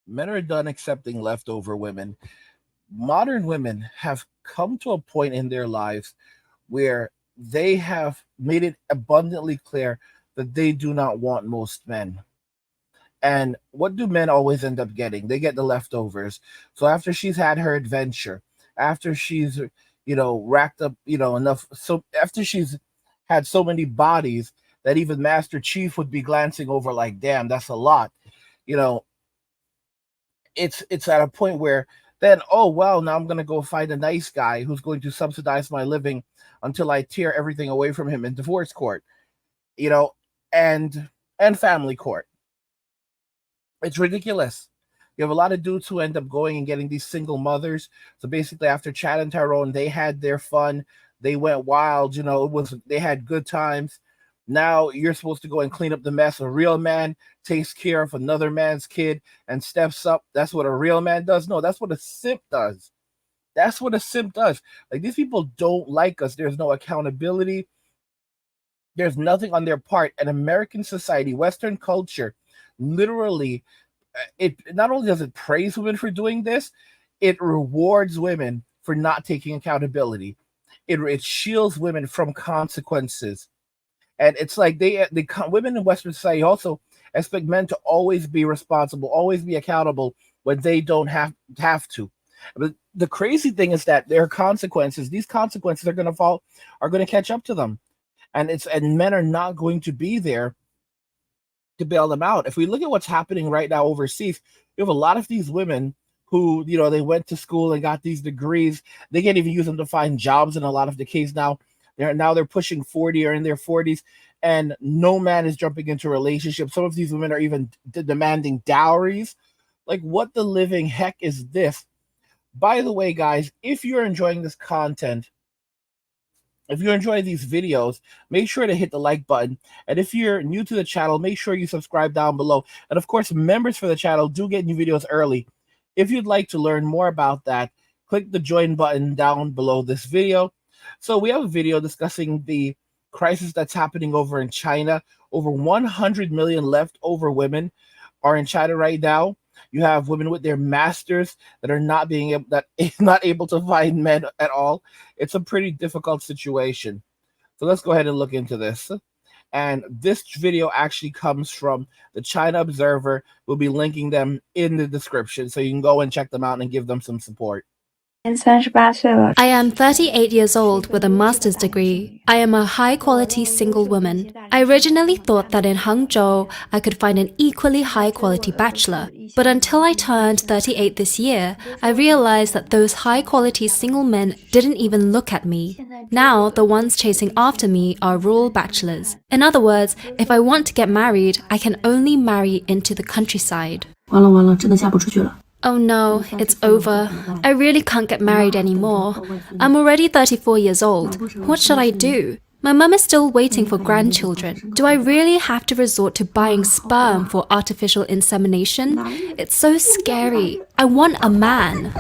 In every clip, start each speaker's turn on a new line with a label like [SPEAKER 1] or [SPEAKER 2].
[SPEAKER 1] Men are done accepting leftover women. Modern women have come to a point in their lives where they have made it abundantly clear that they do not want most men. And what do men always end up getting? They get the leftovers. So after she's had her adventure, after she's, racked up, enough. So after she's had so many bodies that even Master Chief would be glancing over like, damn, that's a lot. You know, it's at a point where then, oh well, now I'm gonna go find a nice guy who's going to subsidize my living until I tear everything away from him in divorce court, you know, and family court. It's ridiculous. You have a lot of dudes who end up going and getting these single mothers. So basically, after Chad and Tyrone, they had their fun. They went wild. They had good times. Now you're supposed to go and clean up the mess. A real man takes care of another man's kid and steps up. That's what a real man does. No, that's what a simp does. That's what a simp does. Like, these people don't like us. There's no accountability. There's nothing on their part. And American society, Western culture, literally, it not only does it praise women for doing this, it rewards women for not taking accountability. It shields women from consequences. And it's like women in Western society also expect men to always be responsible, always be accountable when they don't have to. But the crazy thing is that there are consequences. These consequences are going to catch up to them, and men are not going to be there to bail them out. If we look at what's happening right now overseas, you have a lot of these women who, they went to school and got these degrees. They can't even use them to find jobs in a lot of the case now. They're pushing 40 or in their 40s, and no man is jumping into relationships. Some of these women are even demanding dowries. Like, what the living heck is this? By the way, guys, if you're enjoying this content, if you enjoy these videos, make sure to hit the like button. And if you're new to the channel, make sure you subscribe down below. And of course, members for the channel do get new videos early. If you'd like to learn more about that, click the join button down below this video. So we have a video discussing the crisis that's happening over in China. Over 100 million leftover women are in China right now. You have women with their masters that are not able to find men at all. It's a pretty difficult situation. So let's go ahead and look into this. And this video actually comes from the China Observer. We'll be linking them in the description, so you can go and check them out and give them some support.
[SPEAKER 2] I am 38 years old with a master's degree. I am a high-quality single woman. I originally thought that in Hangzhou, I could find an equally high-quality bachelor. But until I turned 38 this year, I realized that those high-quality single men didn't even look at me. Now, the ones chasing after me are rural bachelors. In other words, if I want to get married, I can only marry into the countryside. Oh no, it's over. I really can't get married anymore. I'm already 34 years old. What should I do? My mum is still waiting for grandchildren. Do I really have to resort to buying sperm for artificial insemination? It's so scary. I want a man.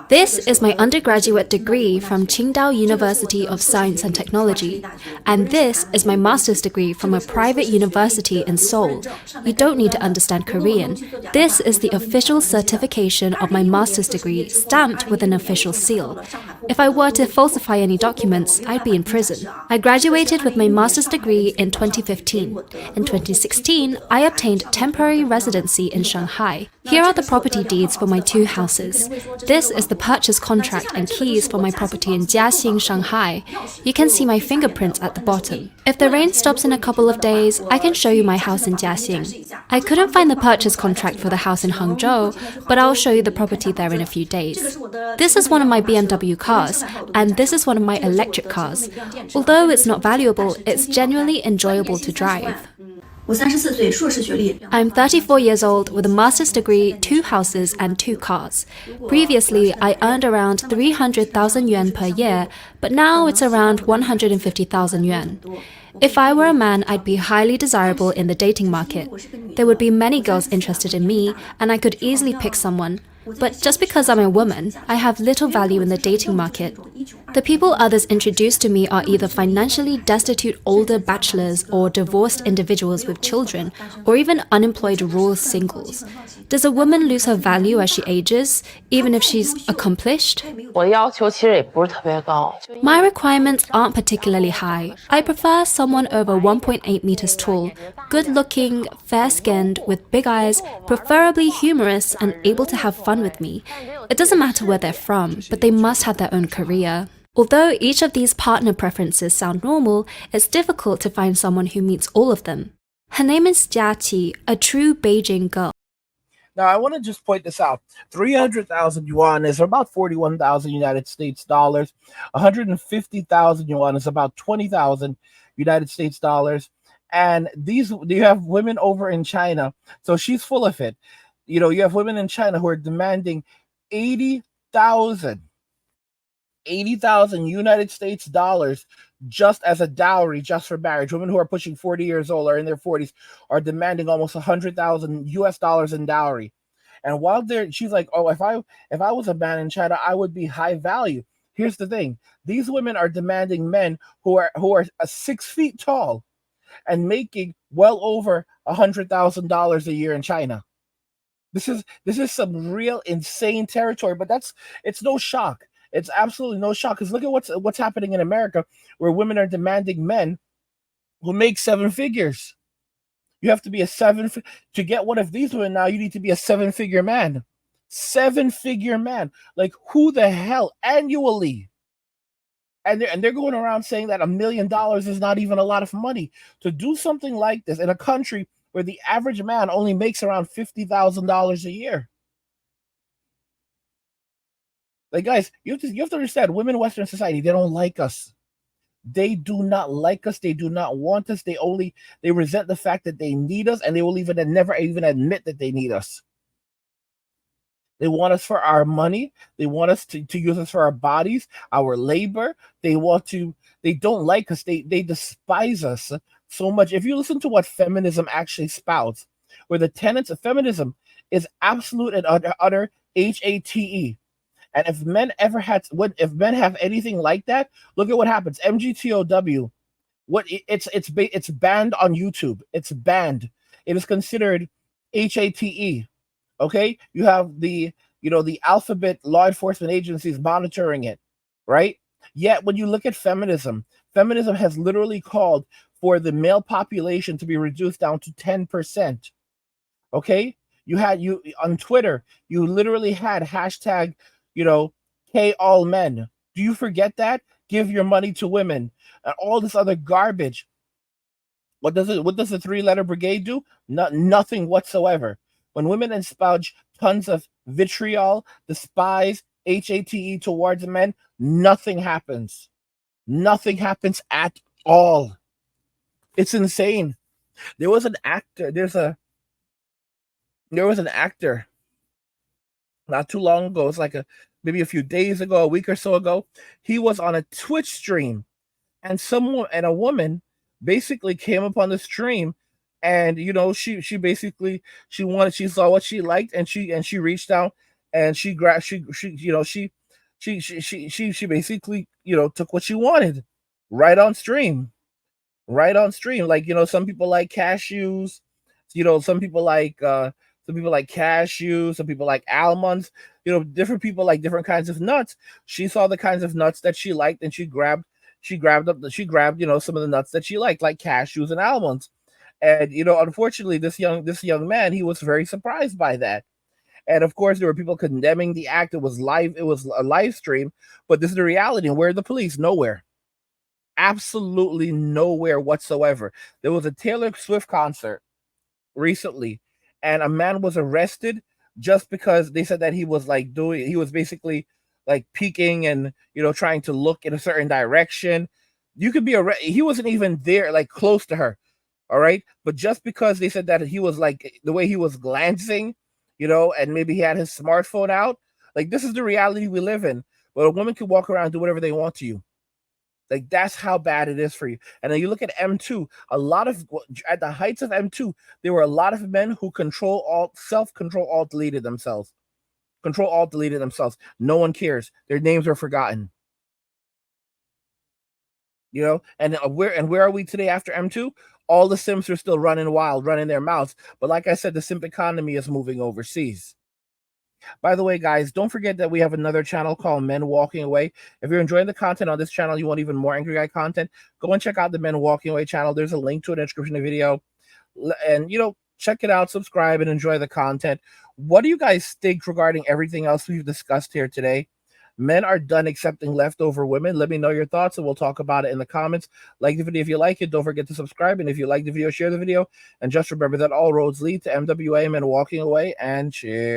[SPEAKER 2] This is my undergraduate degree from Qingdao University of Science and Technology. And this is my master's degree from a private university in Seoul. You don't need to understand Korean. This is the official certification of my master's degree, stamped with an official seal. If I were to falsify any documents, I'd be in prison. I graduated with my master's degree in 2015. In 2016, I obtained temporary residency in Shanghai. Here are the property deeds for my 2 houses. This is the purchase contract and keys for my property in Jiaxing, Shanghai. You can see my fingerprints at the bottom. If the rain stops in a couple of days, I can show you my house in Jiaxing. I couldn't find the purchase contract for the house in Hangzhou, but I'll show you the property there in a few days. This is one of my BMW cars, and this is one of my electric cars. Although it's not valuable, it's genuinely enjoyable to drive. I'm 34 years old with a master's degree, 2 houses and 2 cars. Previously, I earned around 300,000 yuan per year, but now it's around 150,000 yuan. If I were a man, I'd be highly desirable in the dating market. There would be many girls interested in me, and I could easily pick someone. But just because I'm a woman, I have little value in the dating market. The people others introduce to me are either financially destitute older bachelors or divorced individuals with children, or even unemployed rural singles. Does a woman lose her value as she ages, even if she's accomplished?
[SPEAKER 3] 我的要求其实也不是特别高，
[SPEAKER 2] My requirements aren't particularly high. I prefer someone over 1.8 meters tall, good looking, fair skinned, with big eyes, preferably humorous, and able to have fun with me. It doesn't matter where they're from, but they must have their own career. Although each of these partner preferences sound normal, it's difficult to find someone who meets all of them. Her name is Jiaqi, a true Beijing girl.
[SPEAKER 1] Now, I want to just point this out. 300,000 yuan is about 41,000 United States dollars. 150,000 yuan is about 20,000 United States dollars. And you have women over in China, so she's full of it. You have women in China who are demanding 80,000 United States dollars just as a dowry, just for marriage. Women who are pushing 40 years old or in their 40s are demanding almost 100,000 US dollars in dowry. And while she's like, oh, if I was a man in China, I would be high value. Here's the thing: these women are demanding men who are 6 feet tall and making well over $100,000 a year in China. This is some real insane territory, but it's no shock. It's absolutely no shock, because look at what's happening in America, where women are demanding men who make 7 figures. You have to be to get one of these women now. You need to be a 7-figure man. 7-figure man. Like, who the hell annually? And they're going around saying that $1 million is not even a lot of money to do something like this in a country where the average man only makes around $50,000 a year. Like, guys, you have to understand, women in Western society, they don't like us. They do not like us. They do not want us. They resent the fact that they need us, and they will never even admit that they need us. They want us for our money. They want us to use us for our bodies, our labor. They don't like us. They despise us so much. If you listen to what feminism actually spouts, where the tenets of feminism is absolute and utter HATE. And if men have anything like that, look at what happens. MGTOW, it's banned on YouTube. It's banned. It is considered HATE. Okay, you have the alphabet law enforcement agencies monitoring it, right? Yet when you look at feminism has literally called for the male population to be reduced down to 10%. Okay, you on Twitter, you literally had hashtag, K all men. Do you forget that? Give your money to women and all this other garbage. What does the 3-letter brigade do? Nothing whatsoever. When women espouse tons of vitriol, despise, HATE towards men, nothing happens. Nothing happens at all. It's insane. There was an actor not too long ago. It's like maybe a few days ago, a week or so ago. He was on a Twitch stream, and a woman basically came upon the stream, and she basically she saw what she liked, and she reached out and she grabbed she basically took what she wanted right on stream. Like, some people like cashews, some people like cashews, some people like almonds, different people like different kinds of nuts. She saw the kinds of nuts that she liked, and she grabbed some of the nuts that she liked, like cashews and almonds. And unfortunately, this young man, he was very surprised by that. And of course, there were people condemning the act. It was a live stream, but this is the reality. And where are the police? Nowhere. Absolutely nowhere whatsoever. There was a Taylor Swift concert recently, and a man was arrested just because they said that he was basically like peeking and trying to look in a certain direction. You could be he wasn't even there, like, close to her. All right, but just because they said that he was, like, the way he was glancing, and maybe he had his smartphone out, like, this is the reality we live in. But a woman can walk around and do whatever they want to you. Like, that's how bad it is for you. And then you look at M2, at the heights of M2, there were a lot of men who self-control alt deleted themselves. Control Alt deleted themselves. No one cares. Their names are forgotten. You know, and where are we today after M2? All the simps are still running wild, running their mouths. But like I said, the simp economy is moving overseas. By the way, guys, don't forget that we have another channel called Men Walking Away. If you're enjoying the content on this channel, you want even more Angry Guy content, go and check out the Men Walking Away channel. There's a link to it in the description of the video. And, you know, check it out, subscribe, and enjoy the content. What do you guys think regarding everything else we've discussed here today? Men are done accepting leftover women. Let me know your thoughts, and we'll talk about it in the comments. Like the video if you like it. Don't forget to subscribe. And if you like the video, share the video. And just remember that all roads lead to MWA, Men Walking Away. And cheers.